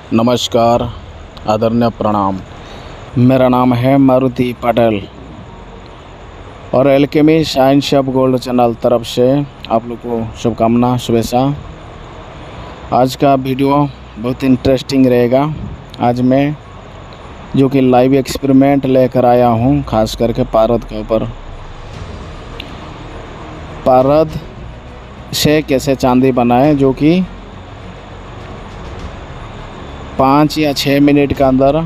नमस्कार, आदरणीय प्रणाम। मेरा नाम है मारुति पटेल और alchemy science of gold channel तरफ से आप लोग को शुभकामना शुभेच्छा। आज का वीडियो बहुत इंटरेस्टिंग रहेगा। आज मैं जो कि लाइव एक्सपेरिमेंट लेकर आया हूँ, खास करके पारद के ऊपर। पारद से कैसे चांदी बनाए, जो कि 5 या 6 मिनट के अंदर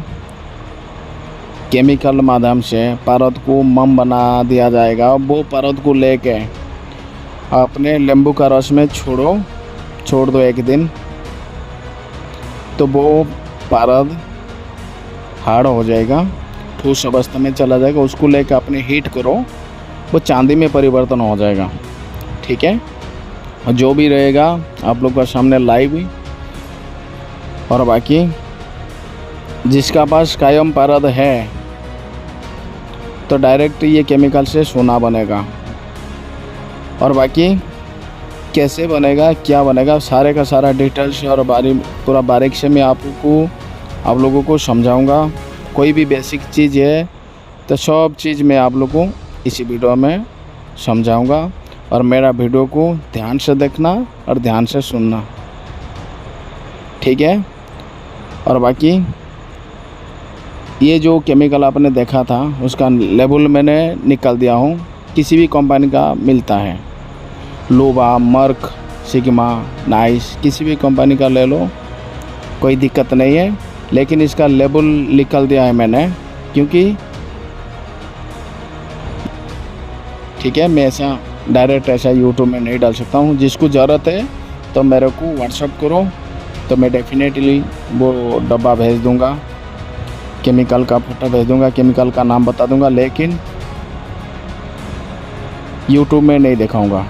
केमिकल माध्यम से पारद को मम बना दिया जाएगा। वो पारद को लेके अपने नींबू का रस में छोड़ दो एक दिन, तो वो पारद हार्ड हो जाएगा, ठोस अवस्था में चला जाएगा। उसको लेके अपने हीट करो, वो चांदी में परिवर्तन हो जाएगा। ठीक है, और जो भी रहेगा आप लोग का सामने लाइव। और बाकी जिसका पास कायम पारद है तो डायरेक्ट ये केमिकल से सोना बनेगा। और बाकी कैसे बनेगा, क्या बनेगा, सारे का सारा डिटेल्स और पूरा बारीक से मैं आप लोगों को समझाऊंगा। कोई भी बेसिक चीज़ है तो सब चीज़ मैं आप लोगों को इसी वीडियो में समझाऊंगा। और मेरा वीडियो को ध्यान से देखना और ध्यान से सुनना, ठीक है। और बाकी ये जो केमिकल आपने देखा था उसका लेबल मैंने निकाल दिया हूँ। किसी भी कंपनी का मिलता है, लोबा, मर्क, सिग्मा, नाइस, किसी भी कंपनी का ले लो, कोई दिक्कत नहीं है। लेकिन इसका लेबल निकाल दिया है मैंने, क्योंकि ठीक है, मैं ऐसा डायरेक्ट ऐसा यूट्यूब में नहीं डाल सकता हूँ। जिसको ज़रूरत है तो मेरे को व्हाट्सअप करो, तो मैं डेफिनेटली वो डब्बा भेज दूँगा, केमिकल का फोटो भेज दूँगा, केमिकल का नाम बता दूँगा, लेकिन यूट्यूब में नहीं दिखाऊँगा।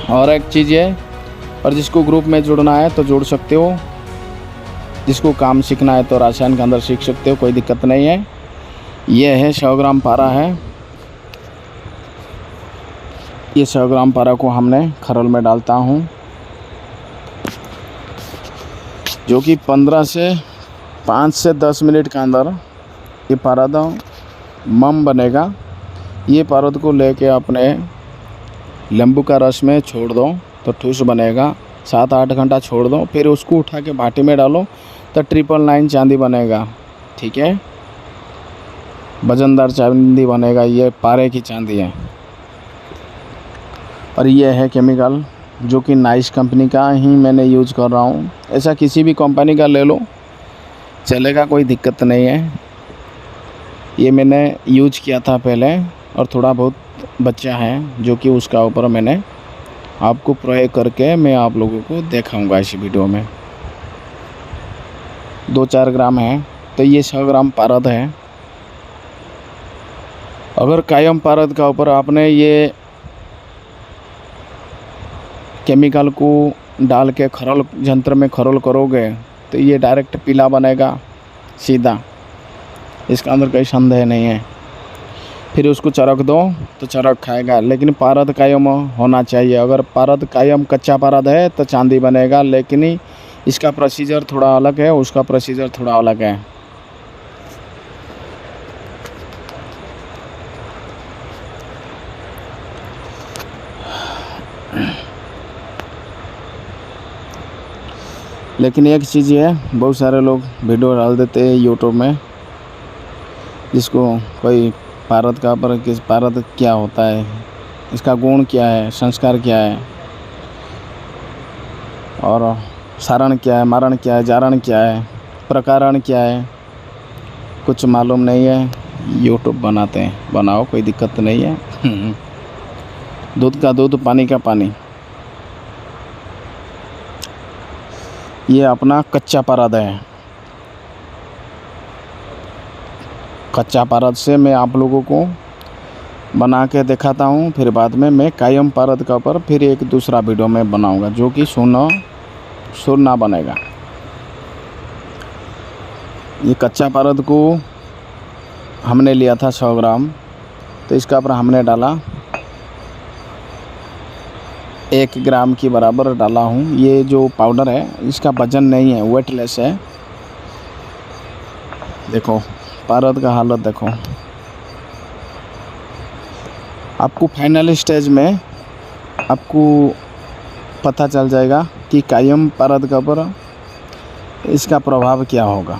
और एक चीज़ है, और जिसको ग्रुप में जुड़ना है तो जुड़ सकते हो, जिसको काम सीखना है तो रासायन के अंदर सीख सकते हो, कोई दिक्कत नहीं है। ये है 100 ग्राम पारा है। ये 100 ग्राम पारा को हमने खरल में डालता हूँ, जो कि 5 से 10 मिनट के अंदर ये पारद मम बनेगा। ये पारद को लेके अपने नींबू का रस में छोड़ दो तो ठोस बनेगा। 7-8 घंटा छोड़ दो, फिर उसको उठा के बाटी में डालो तो 999 चांदी बनेगा। ठीक है, वजनदार चांदी बनेगा। ये पारे की चांदी है। और ये है केमिकल, जो कि नाइस कंपनी का ही मैंने यूज़ कर रहा हूँ। ऐसा किसी भी कंपनी का ले लो चलेगा, कोई दिक्कत नहीं है। ये मैंने यूज किया था पहले, और थोड़ा बहुत बचा है, जो कि उसका ऊपर मैंने आपको प्रयोग करके मैं आप लोगों को दिखाऊंगा इस वीडियो में। 2-4 ग्राम है, तो ये 100 ग्राम पारद है। अगर कायम पारद का ऊपर आपने ये केमिकल को डाल के खरल यंत्र में खरल करोगे तो ये डायरेक्ट पीला बनेगा सीधा, इसका अंदर कोई संदेह नहीं है। फिर उसको चरक दो तो चरक खाएगा, लेकिन पारद कायम होना चाहिए। अगर पारद कायम कच्चा पारद है तो चांदी बनेगा, लेकिन इसका प्रोसीजर थोड़ा अलग है, उसका प्रोसीजर थोड़ा अलग है। लेकिन एक चीज़ है, बहुत सारे लोग वीडियो डाल देते हैं यूट्यूब में, जिसको कोई पारद का पर किस पारद क्या होता है, इसका गुण क्या है, संस्कार क्या है, और सारण क्या है, मारण क्या है, जारण क्या है, प्रकारण क्या है, कुछ मालूम नहीं है। यूट्यूब बनाते हैं, बनाओ, कोई दिक्कत नहीं है। दूध का दूध, पानी का पानी। ये अपना कच्चा पारद है। कच्चा पारद से मैं आप लोगों को बना के दिखाता हूँ, फिर बाद में मैं कायम पारद का ऊपर फिर एक दूसरा वीडियो में बनाऊँगा, जो कि सोना बनेगा। ये कच्चा पारद को हमने लिया था 100 ग्राम, तो इसका ऊपर हमने डाला 1 ग्राम की बराबर डाला हूँ। ये जो पाउडर है इसका वज़न नहीं है, वेटलेस है, देखो पारद का हालत देखो। आपको फाइनल स्टेज में आपको पता चल जाएगा कि कायम पारद का पर इसका प्रभाव क्या होगा।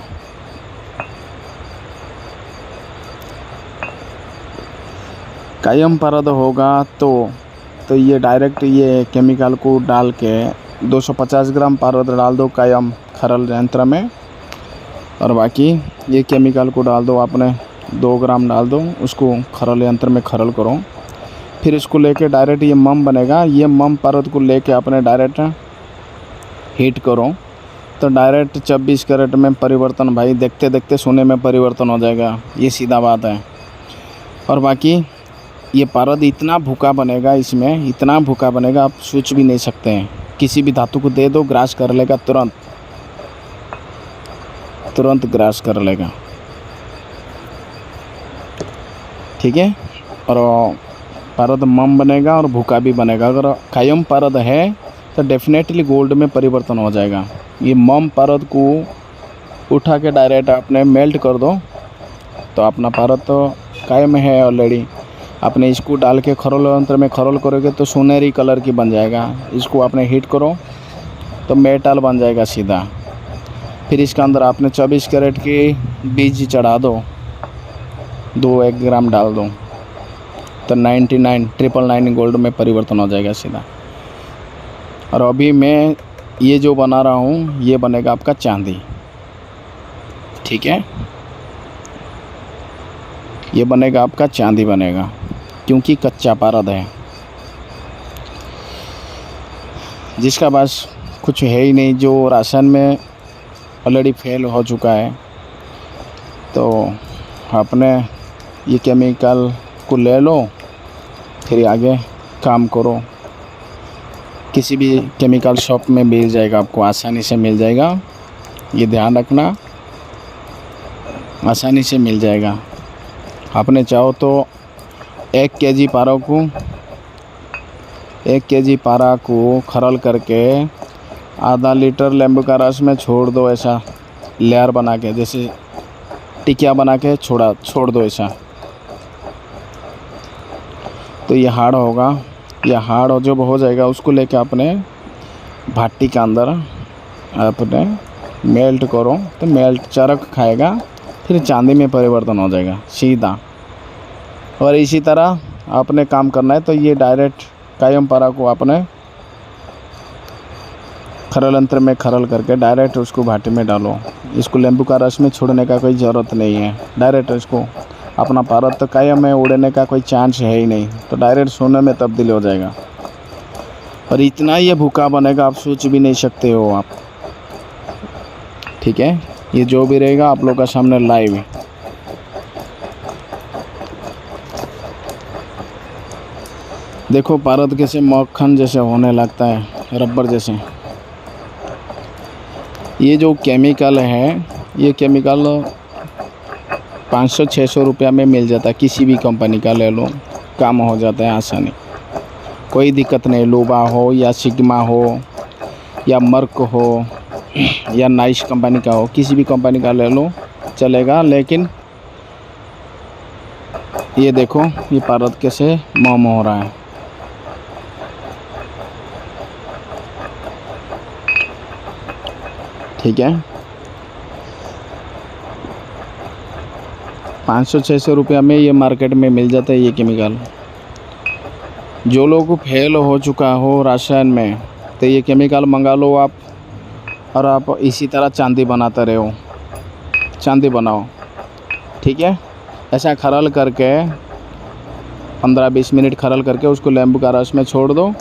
कायम पारद होगा तो ये डायरेक्ट ये केमिकल को डाल के 250 ग्राम पारद डाल दो कायम खरल यंत्र में, और बाकी ये केमिकल को डाल दो, आपने 2 ग्राम डाल दो, उसको खरल यंत्र में खरल करो। फिर इसको लेके डायरेक्ट ये मम बनेगा, ये मम पारद को लेके आपने डायरेक्ट हीट करो तो डायरेक्ट 26 कैरेट में परिवर्तन भाई देखते देखते सोने में परिवर्तन हो जाएगा, ये सीधा बात है। और बाकी ये पारद इतना भूखा बनेगा, इसमें इतना भूखा बनेगा आप सोच भी नहीं सकते हैं। किसी भी धातु को दे दो ग्रास कर लेगा, तुरंत ग्रास कर लेगा, ठीक है। और पारद मम बनेगा और भूखा भी बनेगा। अगर कायम पारद है तो डेफिनेटली गोल्ड में परिवर्तन हो जाएगा। ये मम पारद को उठा के डायरेक्ट आपने मेल्ट कर दो तो अपना पारद तो कायम है ऑलरेडी। आपने इसको डाल के खरोल यंत्र में खरोल करोगे तो सुनहरी कलर की बन जाएगा। इसको आपने हीट करो तो मेटल बन जाएगा सीधा। फिर इसके अंदर आपने 24 कैरेट की बीज चढ़ा दो, 1 ग्राम डाल दो तो 99999 गोल्ड में परिवर्तन हो जाएगा सीधा। और अभी मैं ये जो बना रहा हूँ ये बनेगा आपका चांदी, ठीक है। ये बनेगा आपका चांदी बनेगा, क्योंकि कच्चा पारद है। जिसका पास कुछ है ही नहीं, जो राशन में ऑलरेडी फेल हो चुका है, तो आपने ये केमिकल को ले लो, फिर आगे काम करो। किसी भी केमिकल शॉप में मिल जाएगा, आपको आसानी से मिल जाएगा, ये ध्यान रखना, आसानी से मिल जाएगा। आपने चाहो तो 1 केजी पारा को खरल करके आधा लीटर नींबू का रस में छोड़ दो, ऐसा लेयर बना के, जैसे टिकिया बना के छोड़ दो ऐसा, तो ये हार्ड होगा। ये हार्ड जब हो जाएगा उसको लेके अपने भाटी के अंदर अपने मेल्ट करो तो मेल्ट चरक खाएगा, फिर चांदी में परिवर्तन हो जाएगा सीधा। और इसी तरह आपने काम करना है। तो ये डायरेक्ट कायम पारा को आपने खरल यंत्र में खरल करके डायरेक्ट उसको भाटी में डालो। इसको नींबू का रस में छोड़ने का कोई ज़रूरत नहीं है, डायरेक्ट इसको अपना पारद तो कायम में उड़ने का कोई चांस है ही नहीं, तो डायरेक्ट सोने में तब्दील हो जाएगा। और इतना ये भूखा बनेगा आप सोच भी नहीं सकते हो आप, ठीक है। ये जो भी रहेगा आप लोग का सामने लाइव है। देखो पारद कैसे मक्खन जैसे होने लगता है, रबर जैसे। ये जो केमिकल है, ये केमिकल 500-600 रुपया में मिल जाता है, किसी भी कंपनी का ले लो, काम हो जाता है आसानी, कोई दिक्कत नहीं। लोबा हो या सिग्मा हो या मर्क हो या नाइस कंपनी का हो, किसी भी कंपनी का ले लो चलेगा। लेकिन ये देखो ये पारद कैसे मम हो रहा है, ठीक है। 500-600 रुपया में ये मार्केट में मिल जाता है ये केमिकल। जो लोग फेल हो चुका हो रासायन में तो ये केमिकल मंगा लो आप, और आप इसी तरह चांदी बनाते रहो, चांदी बनाओ, ठीक है। ऐसा खरल करके 15-20 मिनट खरल करके उसको नींबू का रस में छोड़ दो,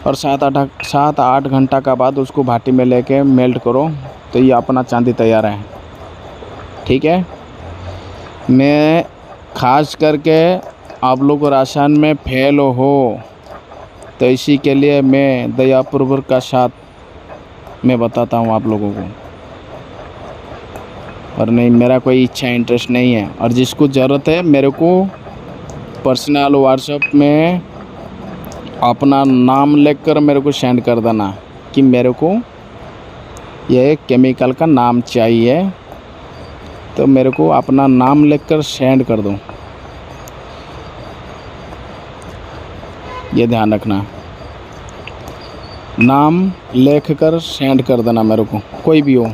और 7-8 घंटा का बाद उसको भाटी में लेके मेल्ट करो, तो ये अपना चांदी तैयार है, ठीक है। मैं खास करके आप लोग राशन में फेल हो तो इसी के लिए मैं दयापूर्वक का साथ मैं बताता हूँ आप लोगों को, और नहीं मेरा कोई इच्छा इंटरेस्ट नहीं है। और जिसको ज़रूरत है मेरे को पर्सनल व्हाट्सएप में अपना नाम लिखकर मेरे को सेंड कर देना कि मेरे को ये केमिकल का नाम चाहिए, तो मेरे को अपना नाम लिखकर सेंड कर दो, ये ध्यान रखना। नाम लिख कर सेंड कर देना मेरे को, कोई भी हो।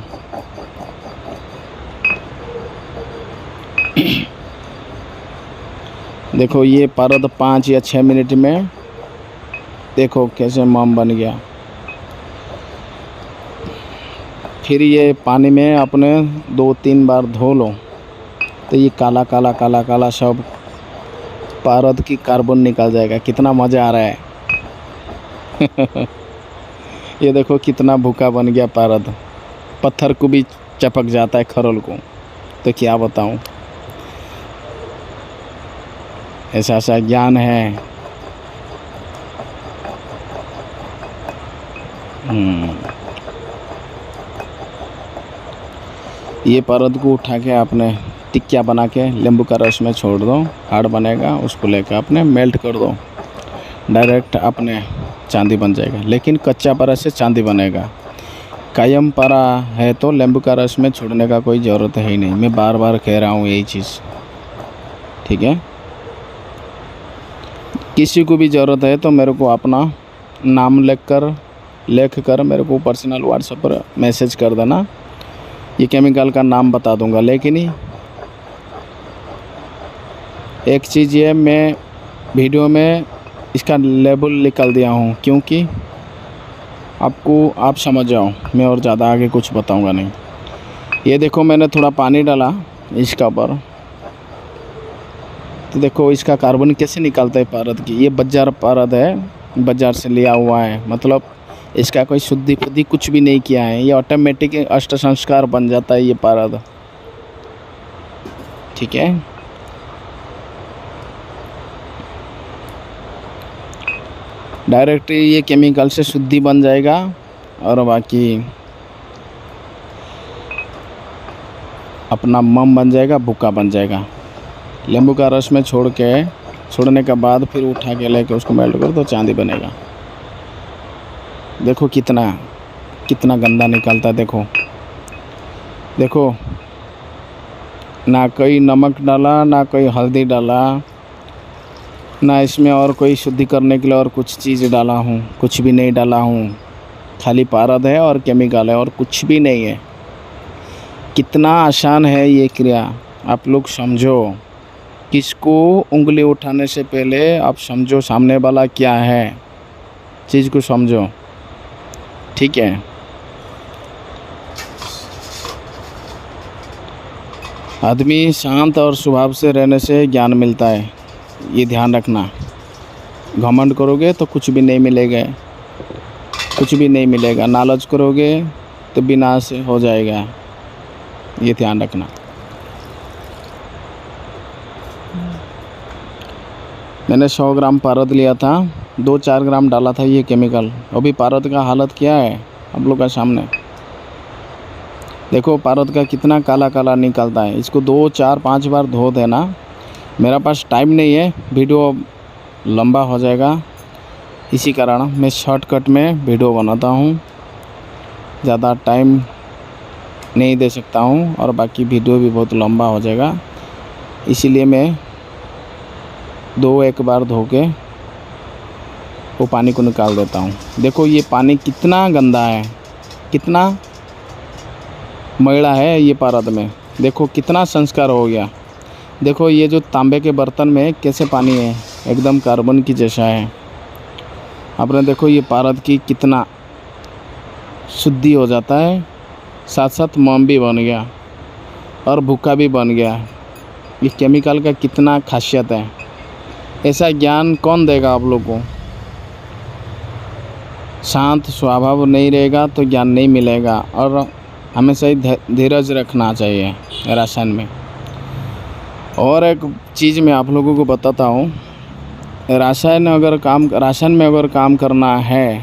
देखो ये परत 5 या 6 मिनट में देखो कैसे मोम बन गया। फिर ये पानी में अपने 2-3 बार धो लो तो ये काला काला काला काला सब परत की कार्बन निकल जाएगा। कितना मज़ा आ रहा है। ये देखो कितना भूखा बन गया परत, पत्थर को भी चपक जाता है खरोल को। तो क्या बताऊं, ऐसा ऐसा ज्ञान है। ये परत को उठा के आपने टिक्किया बना के नींबू का रस में छोड़ दो, हार्ड बनेगा। उसको लेकर आपने मेल्ट कर दो, डायरेक्ट अपने चांदी बन जाएगा। लेकिन कच्चा पारा से चांदी बनेगा। कायम पारा है तो नींबू का रस में छोड़ने का कोई ज़रूरत है ही नहीं। मैं बार बार कह रहा हूँ यही चीज़, ठीक है। किसी को भी ज़रूरत है तो मेरे को अपना नाम लिख कर मेरे को पर्सनल व्हाट्सएप पर मैसेज कर देना। ये केमिकल का नाम बता दूंगा। लेकिन एक चीज़ ये मैं वीडियो में इसका लेबल निकाल दिया हूँ, क्योंकि आप समझ जाओ। मैं और ज़्यादा आगे कुछ बताऊंगा नहीं। ये देखो मैंने थोड़ा पानी डाला इसका ऊपर, तो देखो इसका कार्बन कैसे निकालता है परत की। ये बाजार परत है, बाज़ार से लिया हुआ है। मतलब इसका कोई शुद्धि कुछ भी नहीं किया है। ये ऑटोमेटिक अष्ट संस्कार बन जाता है ये परत, ठीक है। डायरेक्ट ये केमिकल से शुद्धि बन जाएगा और बाकी अपना मम बन जाएगा, भुक्का बन जाएगा। नींबू का रस में छोड़ने के बाद फिर उठा के लेके उसको मेल्ट कर दो, चांदी बनेगा। देखो कितना गंदा निकलता है। देखो ना कोई नमक डाला, ना कोई हल्दी डाला, ना इसमें और कोई शुद्धि करने के लिए और कुछ चीज़ डाला हूँ। कुछ भी नहीं डाला हूँ, खाली परत है और केमिकल है और कुछ भी नहीं है। कितना आसान है ये क्रिया, आप लोग समझो। किसको उंगली उठाने से पहले आप समझो सामने वाला क्या है, चीज़ को समझो, ठीक है। आदमी शांत और स्वभाव से रहने से ज्ञान मिलता है, ये ध्यान रखना। घमंड करोगे तो कुछ भी नहीं मिलेगा। लालच करोगे तो विनाश हो जाएगा, ये ध्यान रखना। मैंने 100 ग्राम परत लिया था, 2-4 ग्राम डाला था ये केमिकल। अभी परत का हालत क्या है आप लोग का सामने देखो। परत का कितना काला काला निकलता है। इसको 2-4-5 बार धो देना। मेरा पास टाइम नहीं है, वीडियो लंबा हो जाएगा, इसी कारण मैं शॉर्टकट में वीडियो बनाता हूँ। ज़्यादा टाइम नहीं दे सकता हूँ और बाकी वीडियो भी बहुत लंबा हो जाएगा, इसीलिए मैं 2-1 बार धो के वो पानी को निकाल देता हूँ। देखो ये पानी कितना गंदा है, कितना मैला है ये परत में। देखो कितना संस्कार हो गया। देखो ये जो तांबे के बर्तन में कैसे पानी है, एकदम कार्बन की जैसा है। आपने देखो ये परत की कितना शुद्धि हो जाता है, साथ साथ मोम भी बन गया और भुक्का भी बन गया। ये केमिकल का कितना खासियत है। ऐसा ज्ञान कौन देगा आप लोग को। शांत स्वभाव नहीं रहेगा तो ज्ञान नहीं मिलेगा। और हमेशा ही धीरज रखना चाहिए राशन में। और एक चीज़ मैं आप लोगों को बताता हूँ, राशन में अगर काम करना है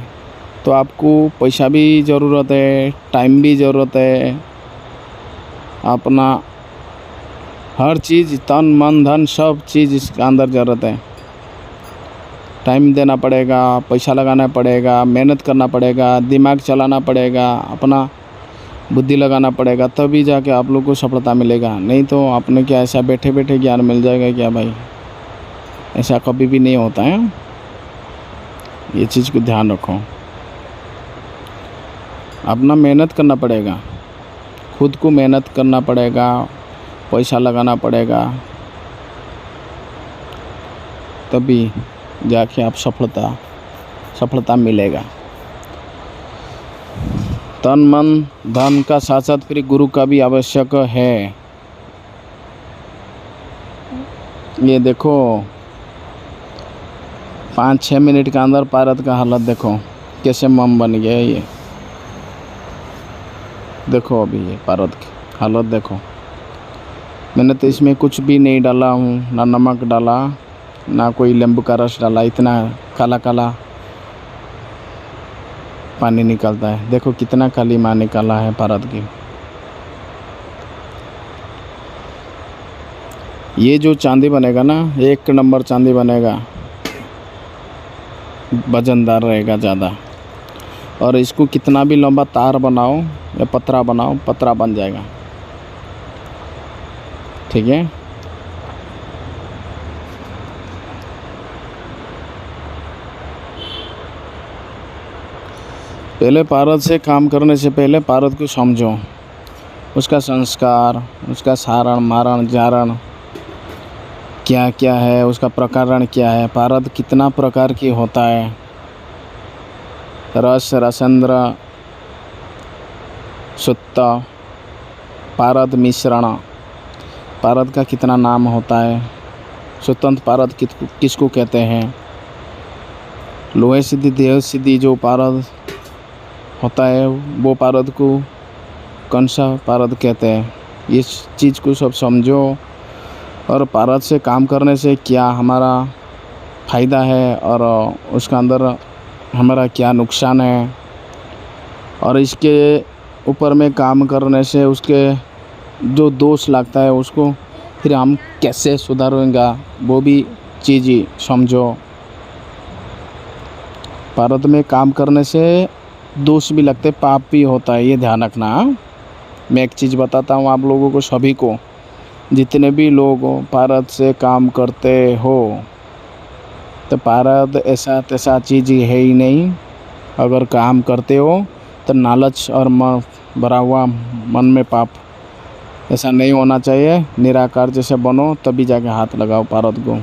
तो आपको पैसा भी ज़रूरत है, टाइम भी ज़रूरत है, अपना हर चीज़, तन मन धन सब चीज़ इसके अंदर ज़रूरत है। टाइम देना पड़ेगा, पैसा लगाना पड़ेगा, मेहनत करना पड़ेगा, दिमाग चलाना पड़ेगा, अपना बुद्धि लगाना पड़ेगा, तभी जाके आप लोग को सफलता मिलेगा। नहीं तो आपने क्या ऐसा बैठे बैठे ज्ञान मिल जाएगा क्या भाई? ऐसा कभी भी नहीं होता है। ये चीज़ को ध्यान रखो। अपना मेहनत करना पड़ेगा, खुद को मेहनत करना पड़ेगा, पैसा लगाना पड़ेगा, तभी जाके आप सफलता मिलेगा। तन मन धन का साथ साथ फिर गुरु का भी आवश्यक है। ये देखो 5-6 मिनट के अंदर पारद का हालत देखो कैसे मम बन गया है। ये देखो अभी ये पारद की हालत देखो। मैंने तो इसमें कुछ भी नहीं डाला हूँ, ना नमक डाला ना कोई नींबू का रस डाला। इतना काला काला पानी निकलता है। देखो कितना काली माँ निकाला है पारद की। ये जो चांदी बनेगा ना, 1 नंबर चांदी बनेगा, वजनदार रहेगा ज़्यादा। और इसको कितना भी लंबा तार बनाओ या पतरा बनाओ, पतरा बन जाएगा। ठीक है। पहले पारद से काम करने से पहले पारद को समझो, उसका संस्कार, उसका सारण मारण जारण क्या क्या है, उसका प्रकरण क्या है, पारद कितना प्रकार की होता है, रस रसेंद्र सुत्त पारद मिश्रण, पारद का कितना नाम होता है, स्वतंत्र पारद किसको कहते हैं, लोहे सिद्धि देह सिद्धि जो पारद होता है वो पारद को कौन सा पारद कहते हैं। इस चीज़ को सब समझो। और पारद से काम करने से क्या हमारा फ़ायदा है और उसका अंदर हमारा क्या नुकसान है, और इसके ऊपर में काम करने से उसके जो दोष लगता है उसको फिर हम कैसे सुधारेंगे वो भी चीज़ समझो। पारद में काम करने से दोष भी लगते, पाप भी होता है, ये ध्यान रखना। मैं एक चीज़ बताता हूँ आप लोगों को, सभी को, जितने भी लोग पारद से काम करते हो, तो पारद ऐसा तैसा चीज़ है ही नहीं। अगर काम करते हो तो लालच और भरा हुआ मन में पाप, ऐसा नहीं होना चाहिए। निराकार जैसे बनो तभी जाके हाथ लगाओ पारद को,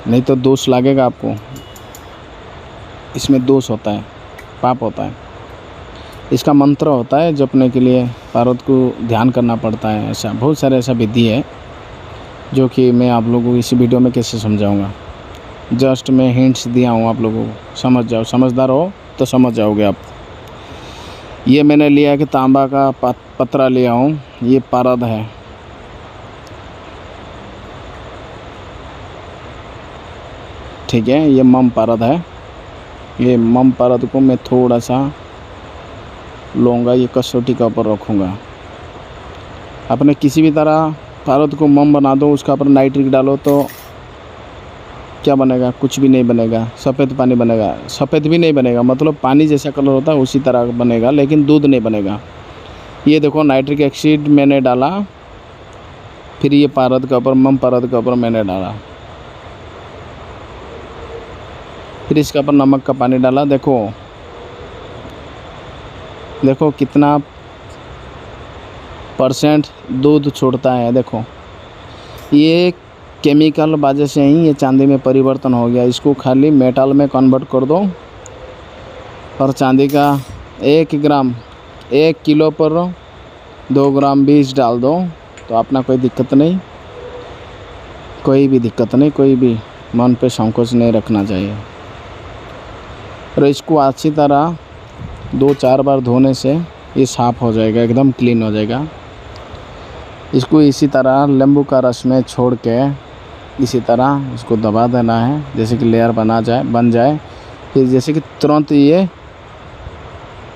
नहीं तो दोष लगेगा आपको। इसमें दोष होता है, पाप होता है। इसका मंत्र होता है जपने के लिए पारद को ध्यान करना पड़ता है। ऐसा बहुत सारे ऐसा विधि है जो कि मैं आप लोगों को इसी वीडियो में कैसे समझाऊंगा। जस्ट मैं हिंट्स दिया हूँ, आप लोगों को समझ जाओ। समझदार हो तो समझ जाओगे आप। ये मैंने लिया कि तांबा का पतरा लिया हूँ, ये पारद है। ठीक है, ये मम पारद है। ये मम पारद को मैं थोड़ा सा लूँगा, ये कसौटी का ऊपर रखूँगा। अपने किसी भी तरह पारद को मम बना दो, उसका ऊपर नाइट्रिक डालो तो क्या बनेगा? कुछ भी नहीं बनेगा, सफ़ेद पानी बनेगा। सफ़ेद भी नहीं बनेगा, मतलब पानी जैसा कलर होता है उसी तरह बनेगा, लेकिन दूध नहीं बनेगा। ये देखो नाइट्रिक एसिड मैंने डाला, फिर ये पारद के ऊपर, मम पारद के ऊपर मैंने डाला, फिर इसके ऊपर नमक का पानी डाला। देखो देखो कितना परसेंट दूध छोड़ता है। देखो ये केमिकल वजह से ही ये चांदी में परिवर्तन हो गया। इसको खाली मेटल में कन्वर्ट कर दो और चांदी का 1 ग्राम 1 किलो पर 2 ग्राम 20 डाल दो तो अपना कोई दिक्कत नहीं, कोई भी दिक्कत नहीं, कोई भी मन पे संकोच नहीं रखना चाहिए। और इसको अच्छी तरह 2-4 बार धोने से ये साफ़ हो जाएगा, एकदम क्लीन हो जाएगा। इसको इसी तरह नींबू का रस में छोड़ के इसी तरह इसको दबा देना है, जैसे कि लेयर बन जाए, फिर जैसे कि तुरंत ये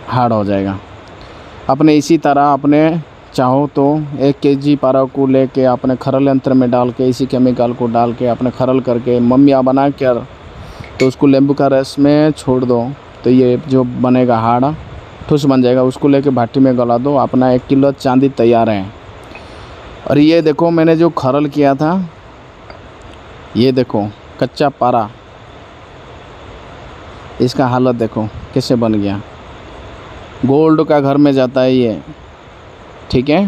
हार्ड हो जाएगा। अपने इसी तरह अपने चाहो तो 1 केजी पारा को लेके अपने खरल यंत्र में डाल के इसी केमिकल को डाल के अपने खरल करके मम्मिया बना कर तो उसको नींबू का रस में छोड़ दो तो ये जो बनेगा हार्ड, ठूस बन जाएगा, उसको लेके भाटी में गला दो, अपना 1 किलो चांदी तैयार है। और ये देखो मैंने जो खरल किया था, ये देखो कच्चा पारा, इसका हालत देखो कैसे बन गया। गोल्ड का घर में जाता है ये, ठीक है,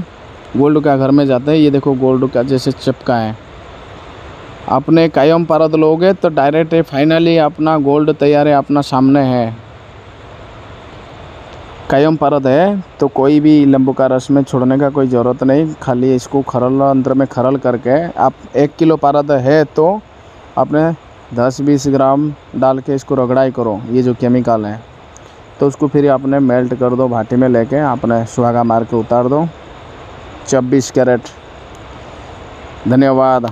गोल्ड का घर में जाता है। ये देखो गोल्ड का जैसे चिपका है। अपने कायम परत लोगे तो डायरेक्ट फाइनली अपना गोल्ड तैयार है, अपना सामने है। कायम परत है तो कोई भी नींबू का रस में छोड़ने का कोई ज़रूरत नहीं, खाली इसको खरल अंदर में खरल करके आप 1 किलो परत है तो आपने 10-20 ग्राम डाल के इसको रगड़ाई करो, ये जो केमिकल है, तो उसको फिर आपने मेल्ट कर दो भाटी में लेके, आपने सुहागा मार के उतार दो। 24 कैरेट। धन्यवाद।